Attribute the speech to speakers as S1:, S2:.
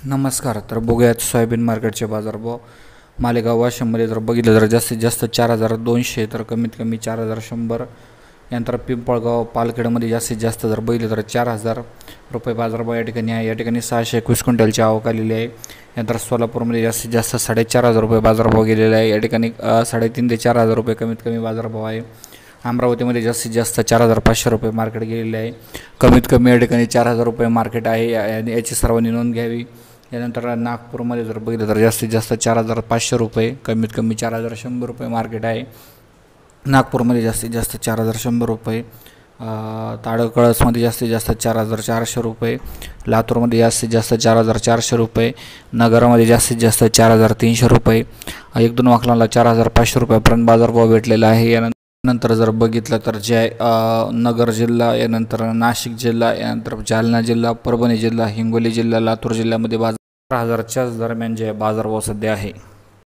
S1: नमस्कार. तर बघूयात सोयाबीन मार्केटचे बाजारभाव. मालेगाव वाशिममध्ये जर बघितलं तर जास्तीत जास्त 4,200 तर कमीत कमी 4,100. यानंतर पिंपळगाव पालखेडमध्ये जास्तीत जास्त जर बघितलं तर 4,000 रुपये बाजारभाव या ठिकाणी आहे. या ठिकाणी 621 क्विंटलची आवक आलेली आहे. यानंतर सोलापूरमध्ये जास्तीत जास्त 4,500 रुपये बाजारभाव गेलेला आहे. या ठिकाणी 3,500 ते 4,000 रुपये कमीत कमी बाजारभाव आहे. अमरावतीमध्ये जास्तीत जास्त 4,500 रुपये मार्केट गेलेले आहे. कमीत कमी या ठिकाणी 4,000 रुपये मार्केट आहे. याची सर्वांनी नोंद घ्यावी. यानंतर नागपूरमध्ये जर बघितलं तर जास्तीत जास्त 4,500 रुपये कमीत कमी 4,100 रुपये मार्केट आहे. नागपूरमध्ये जास्तीत जास्त 4,100 रुपये. ताडकळसमध्ये जास्तीत जास्त 4,400 रुपये. लातूरमध्ये जास्तीत जास्त 4,400 रुपये. नगरामध्ये जास्तीत जास्त 4,300 रुपये. 1-2 वाखलांना 4,500 रुपयापर्यंत बाजारभाव भेटलेला आहे. यानंतर जर बघितलं तर नगर जिल्हा, यानंतर नाशिक जिल्हा, यानंतर जालना जिल्हा, परभणी जिल्हा, हिंगोली जिल्हा, लातूर जिल्ह्यामध्ये 4,000च्या दरम्यान जे बाजारभाव सध्या आहे.